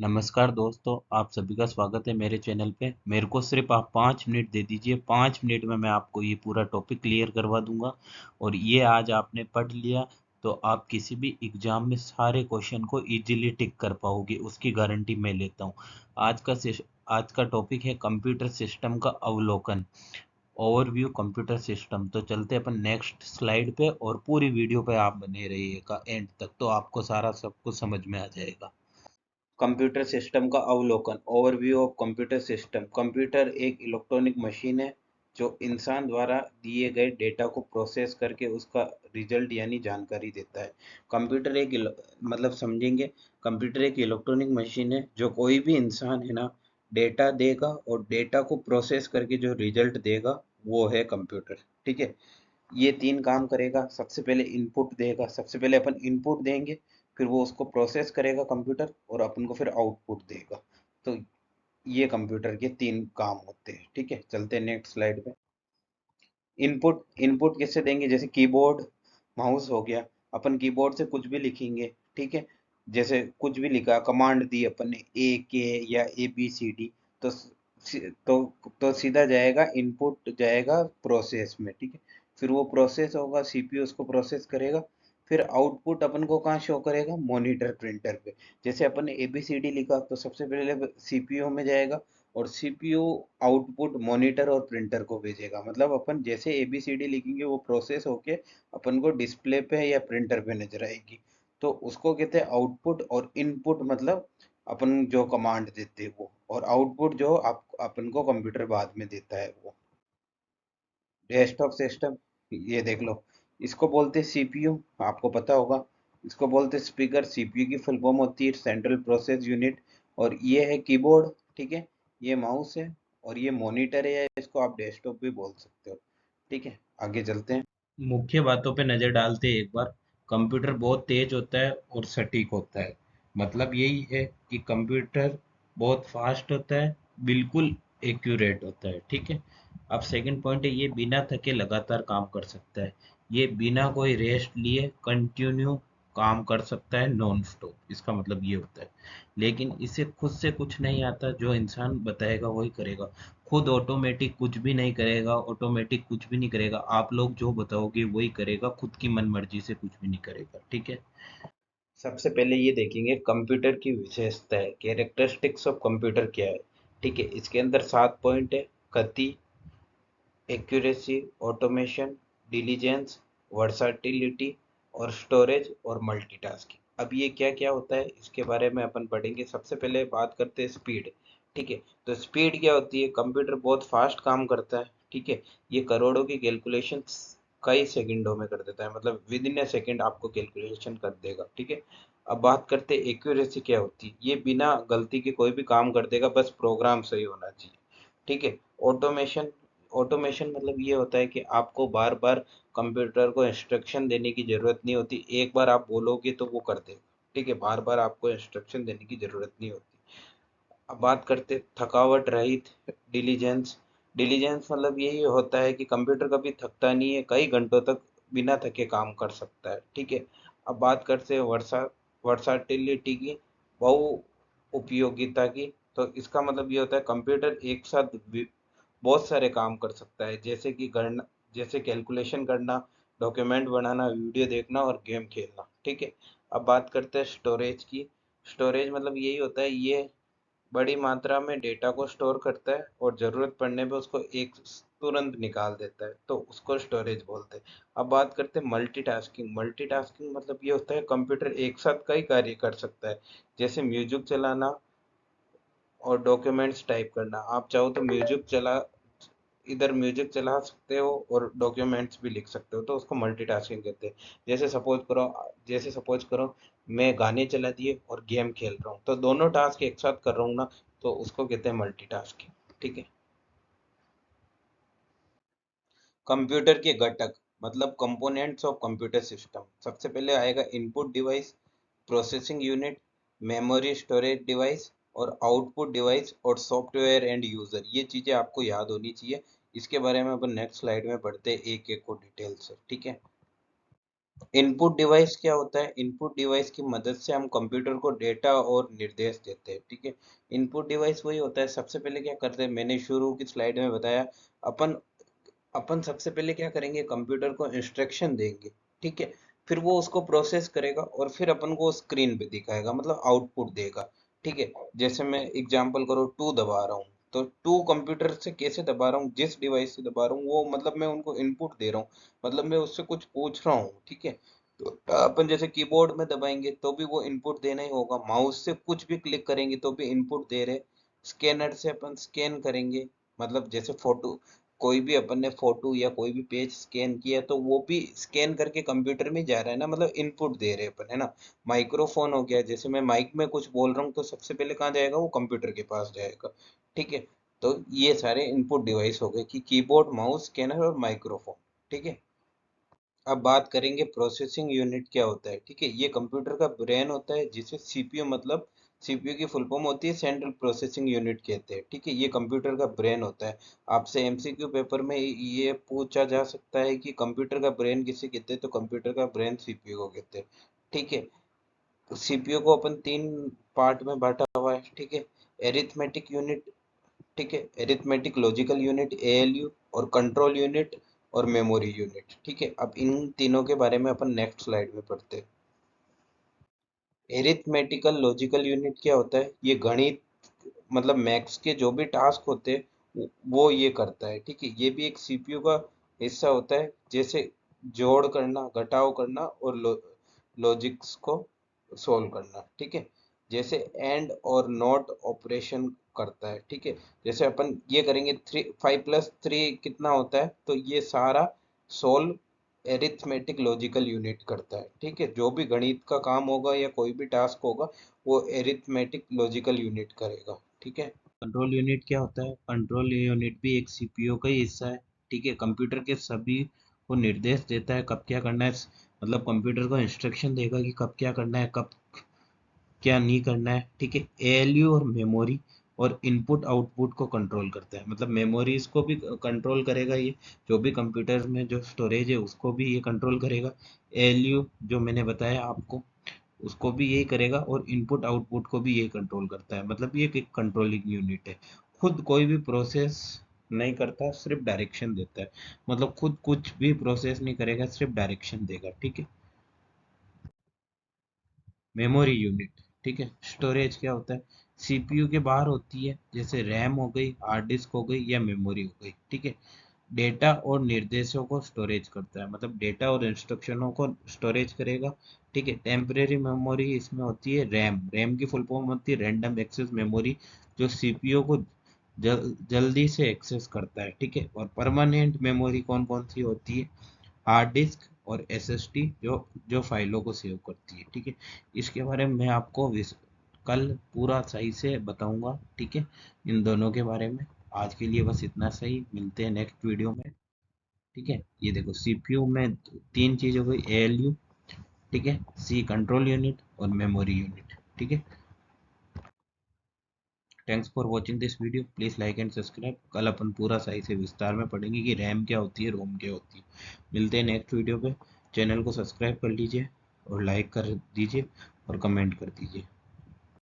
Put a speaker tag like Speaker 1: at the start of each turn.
Speaker 1: नमस्कार दोस्तों, आप सभी का स्वागत है मेरे चैनल पे। मेरे को सिर्फ आप 5 मिनट दे दीजिए। 5 मिनट में मैं आपको ये पूरा टॉपिक क्लियर करवा दूंगा। और ये आज आपने पढ़ लिया तो आप किसी भी एग्जाम में सारे क्वेश्चन को इजीली टिक कर पाओगे, उसकी गारंटी मैं लेता हूँ। आज का टॉपिक है कंप्यूटर सिस्टम का अवलोकन, ओवरव्यू कंप्यूटर सिस्टम। तो चलते अपन नेक्स्ट स्लाइड पे, और पूरी वीडियो पे आप बने रहिएगा एंड तक, तो आपको सारा सब कुछ समझ में आ जाएगा। कंप्यूटर सिस्टम का अवलोकन, overview of computer system. Computer एक इलेक्ट्रॉनिक मशीन है जो इंसान द्वारा दिए गए डेटा को प्रोसेस करके उसका रिजल्ट यानी जानकारी देता है। कंप्यूटर मतलब समझेंगे, कंप्यूटर एक इलेक्ट्रॉनिक मशीन है जो कोई भी इंसान है ना, डेटा देगा और डेटा को प्रोसेस करके जो रिजल्ट देगा वो है कंप्यूटर। ठीक है, ये तीन काम करेगा। सबसे पहले इनपुट देगा, सबसे पहले अपन इनपुट देंगे, फिर वो उसको प्रोसेस करेगा कंप्यूटर और अपन को फिर आउटपुट देगा। तो ये कंप्यूटर के तीन काम होते हैं। ठीक है, चलते हैं नेक्स्ट स्लाइड पे। इनपुट इनपुट किससे देंगे? जैसे कीबोर्ड, माउस हो गया। अपन कीबोर्ड से कुछ भी लिखेंगे। ठीक है, जैसे कुछ भी लिखा, कमांड दी अपन ने ए के या ABCD, तो तो सीधा जाएगा, इनपुट जाएगा प्रोसेस में। ठीक है, फिर वो प्रोसेस होगा, CPU उसको प्रोसेस करेगा। फिर आउटपुट अपन को कहाँ शो करेगा? मॉनिटर प्रिंटर पे। जैसे अपन ने ABCD लिखा तो सबसे पहले CPU में जाएगा और CPU आउटपुट मॉनिटर और प्रिंटर को भेजेगा। मतलब अपन जैसे ABCD लिखेंगे वो प्रोसेस होके अपन को डिस्प्ले पे या प्रिंटर पे नजर आएगी। तो उसको कहते हैं आउटपुट। और इनपुट मतलब अपन जो कमांड देते हैं वो, और आउटपुट जो अपन को कंप्यूटर बाद में देता है वो। डेस्कटॉप सिस्टम, ये देख लो, इसको बोलते हैं CPU, आपको पता होगा। इसको बोलते हैं स्पीकर। CPU की फुल फॉर्म होती है सेंट्रल प्रोसेस यूनिट। और ये है कीबोर्ड। ठीक है, ये माउस है, और ये मॉनिटर है, या इसको आप डेस्कटॉप भी बोल सकते हो। ठीक है, आगे चलते हैं। मुख्य बातों पे नजर डालते हैं एक बार। कंप्यूटर बहुत तेज होता है और सटीक होता है। मतलब यही है कि कंप्यूटर बहुत फास्ट होता है, बिल्कुल एक्यूरेट होता है। ठीक है। अब सेकंड पॉइंट है, ये बिना थके लगातार काम कर सकता है। ये बिना कोई रेस्ट लिए कंटिन्यू काम कर सकता है, नॉन स्टॉप। इसका मतलब ये होता है। लेकिन इसे खुद से कुछ नहीं आता, जो इंसान बताएगा वही करेगा। खुद ऑटोमेटिक कुछ भी नहीं करेगा, ऑटोमेटिक कुछ भी नहीं करेगा। आप लोग जो बताओगे वही करेगा, खुद की मन मर्जी से कुछ भी नहीं करेगा। ठीक है। सबसे पहले ये देखेंगे कंप्यूटर की विशेषताएं, कैरेक्टरिस्टिक्स ऑफ कंप्यूटर क्या है। ठीक है, इसके अंदर 7 पॉइंट है। गति, एक्यूरेसी, ऑटोमेशन, डिलीजेंस, वर्साटिलिटी, और स्टोरेज और मल्टीटास्किंग। अब ये क्या क्या होता है इसके बारे में अपन पढ़ेंगे। सबसे पहले बात करते हैं स्पीड। ठीक है, तो स्पीड क्या होती है? कंप्यूटर बहुत फास्ट काम करता है। ठीक है, ये करोड़ों की कैलकुलेशन कई सेकंडों में कर देता है, मतलब विद इन ए सेकंड आपको कैलकुलेशन कर देगा। ठीक है, अब बात करते हैं एक्यूरेसी क्या होती है। ये बिना गलती के कोई भी काम कर देगा, बस प्रोग्राम सही होना चाहिए। ठीक है, ऑटोमेशन। ऑटोमेशन मतलब ये होता है कि आपको बार बार कंप्यूटर को इंस्ट्रक्शन देने की जरूरत नहीं होती, एक बार आप बोलोगे तो वो कर देगा। ठीक है, बार बार आपको इंस्ट्रक्शन देने की जरूरत नहीं होती। अब बात करते थकावट रहित, डिलीजेंस। डिलीजेंस मतलब यही होता है कि कंप्यूटर कभी थकता नहीं है, कई घंटों तक बिना थके काम कर सकता है। ठीक है, अब बात करते हैं वर्साटिलिटी की, बहु उपयोगिता की। तो इसका मतलब ये होता है कंप्यूटर एक साथ बहुत सारे काम कर सकता है, जैसे कि गणना, जैसे कैलकुलेशन करना, डॉक्यूमेंट बनाना, वीडियो देखना और गेम खेलना। ठीक है, अब बात करते हैं स्टोरेज की। स्टोरेज मतलब यही होता है, ये बड़ी मात्रा में डेटा को स्टोर करता है और जरूरत पड़ने पे उसको एक तुरंत निकाल देता है, तो उसको स्टोरेज बोलते हैं। अब बात करते हैं मल्टीटास्किंग। मल्टीटास्किंग मतलब ये होता है कंप्यूटर एक साथ कई कार्य कर सकता है, जैसे म्यूजिक चलाना और डॉक्यूमेंट्स टाइप करना। आप चाहो तो इधर म्यूजिक चला सकते हो और डॉक्यूमेंट्स भी लिख सकते हो, तो उसको मल्टीटास्किंग कहते हैं। जैसे सपोज करो मैं गाने चला दिए और गेम खेल रहा हूँ, तो दोनों टास्क एक साथ कर रहा हूँ ना, तो उसको कहते हैं मल्टीटास्किंग। ठीक है, कंप्यूटर के घटक मतलब कंपोनेंट्स ऑफ कंप्यूटर सिस्टम। सबसे पहले आएगा input device, processing unit, memory storage device, और आउटपुट डिवाइस, और सॉफ्टवेयर एंड यूजर। ये चीजें आपको याद होनी चाहिए। इसके बारे में अपन नेक्स्ट स्लाइड में पढ़ते हैं एक एक को डिटेल से। ठीक है, इनपुट डिवाइस क्या होता है? इनपुट डिवाइस की मदद से हम कंप्यूटर को डेटा और निर्देश देते हैं, ठीक है। इनपुट डिवाइस वही होता है, सबसे पहले क्या करते हैं, मैंने शुरू की स्लाइड में बताया, अपन अपन सबसे पहले क्या करेंगे, कंप्यूटर को इंस्ट्रक्शन देंगे, ठीक है। फिर वो उसको प्रोसेस करेगा और फिर अपन को स्क्रीन पे दिखाएगा, मतलब आउटपुट देगा, ठीक है। जैसे मैं एग्जांपल करो, टू दबा रहा हूँ, तो टू कंप्यूटर से कैसे दबा रहा हूँ, जिस डिवाइस से दबा रहा हूँ वो मतलब मैं उनको इनपुट दे रहा हूँ, मतलब मैं उससे कुछ पूछ रहा हूँ, ठीक है। तो अपन जैसे कीबोर्ड में दबाएंगे तो भी वो इनपुट देना ही होगा, माउस से कुछ भी क्लिक करेंगे तो भी इनपुट दे रहे, स्कैनर से अपन स्कैन करेंगे, मतलब जैसे फोटो, कोई भी अपन ने फोटो या कोई भी पेज स्कैन किया तो वो भी स्कैन करके कंप्यूटर में जा रहा है ना, मतलब इनपुट दे रहे हैं अपन, है ना। माइक्रोफोन हो गया, जैसे मैं माइक में कुछ बोल रहा हूँ तो सबसे पहले कहाँ जाएगा, वो कंप्यूटर के पास जाएगा, ठीक है। तो ये सारे इनपुट डिवाइस हो गए कि कीबोर्ड, माउस, स्कैनर और माइक्रोफोन, ठीक है। अब बात करेंगे प्रोसेसिंग यूनिट क्या होता है, ठीक है। ये कंप्यूटर का ब्रेन होता है, जिसे सीपीयू, मतलब सीपीयू की फुल फॉर्म होती है सेंट्रल प्रोसेसिंग यूनिट कहते हैं, ठीक है। ये कंप्यूटर का ब्रेन होता है। आपसे एमसीक्यू पेपर में ये पूछा जा सकता है कि कंप्यूटर का ब्रेन किसे कहते हैं, तो कंप्यूटर का ब्रेन सीपीयू को कहते हैं, ठीक है। सीपीयू को अपन तीन पार्ट में बांटा हुआ है, ठीक है। एरिथमेटिक यूनिट, ठीक है, एरिथमेटिक लॉजिकल यूनिट एएलयू, और कंट्रोल यूनिट और मेमोरी यूनिट, ठीक है। अब इन तीनों के बारे में अपन नेक्स्ट स्लाइड में पढ़ते हैं। एरिथमेटिकल लॉजिकल यूनिट क्या होता है, ये गणित, मतलब मैथ्स के जो भी टास्क होते हैं वो ये करता है, ठीक है। ये भी एक सीपीयू का हिस्सा होता है, जैसे जोड़ करना, घटाव करना और लॉजिक्स को सोल्व करना, ठीक है। जैसे एंड और नॉट ऑपरेशन करता है, ठीक है। जैसे अपन ये करेंगे, 5+3 कितना होता है, तो ये सारा सोल्व एरिथमेटिक लॉजिकल यूनिट करता है, ठीक है। जो भी गणित का काम होगा या कोई भी टास्क होगा वो एरिथमेटिक लॉजिकल यूनिट करेगा, ठीक है। कंट्रोल यूनिट क्या होता है? कंट्रोल यूनिट भी एक सीपीयू का ही हिस्सा है, ठीक है। कंप्यूटर के सभी को निर्देश देता है कब क्या करना है, मतलब कंप्यूटर को इंस्ट्रक्शन देगा कि कब क्या करना है, कब क्या नहीं करना है, ठीक है। एएलयू और मेमोरी और इनपुट आउटपुट को कंट्रोल करता है, मतलब मेमोरीज को भी कंट्रोल करेगा ये, जो भी कंप्यूटर में जो स्टोरेज है उसको भी ये कंट्रोल करेगा। एएलयू जो मैंने बताया आपको, उसको भी यही करेगा, और इनपुट आउटपुट को भी यही कंट्रोल करता है, मतलब ये एक कंट्रोलिंग यूनिट है। खुद कोई भी प्रोसेस नहीं करता, सिर्फ डायरेक्शन देता है, मतलब खुद कुछ भी प्रोसेस नहीं करेगा, सिर्फ डायरेक्शन देगा, ठीक है। मेमोरी यूनिट, ठीक है। स्टोरेज क्या होता है? सीपीयू के बाहर होती है, जैसे रैम हो गई, हार्ड डिस्क हो गई या मेमोरी हो गई, ठीक है। डेटा और निर्देशों को स्टोरेज करता है, मतलब डेटा और इंस्ट्रक्शनों को स्टोरेज करेगा, ठीक है। टेम्परेरी मेमोरी इसमें होती है रैम, रैम की फुल फॉर्म होती है रैंडम एक्सेस मेमोरी, जो सीपीयू को जल्दी से एक्सेस करता है, ठीक है। और परमानेंट मेमोरी कौन कौन सी होती है? हार्ड डिस्क और एसएसडी, जो जो फाइलों को सेव करती है, ठीक है। इसके बारे में मैं आपको कल पूरा सही से बताऊंगा, ठीक है, इन दोनों के बारे में। आज के लिए बस इतना सही, मिलते हैं नेक्स्ट वीडियो में, ठीक है। ये देखो, सीपीयू में तीन चीज हो गई, एएलयू, ठीक है, सी कंट्रोल यूनिट और मेमोरी यूनिट, ठीक है। Thanks for watching this video, please like and subscribe. कल अपन पूरा सही से विस्तार में पढ़ेंगे कि रैम क्या होती है, रोम क्या होती है। मिलते हैं नेक्स्ट वीडियो पे। चैनल को सब्सक्राइब कर लीजिए और लाइक कर दीजिए और कमेंट कर दीजिए।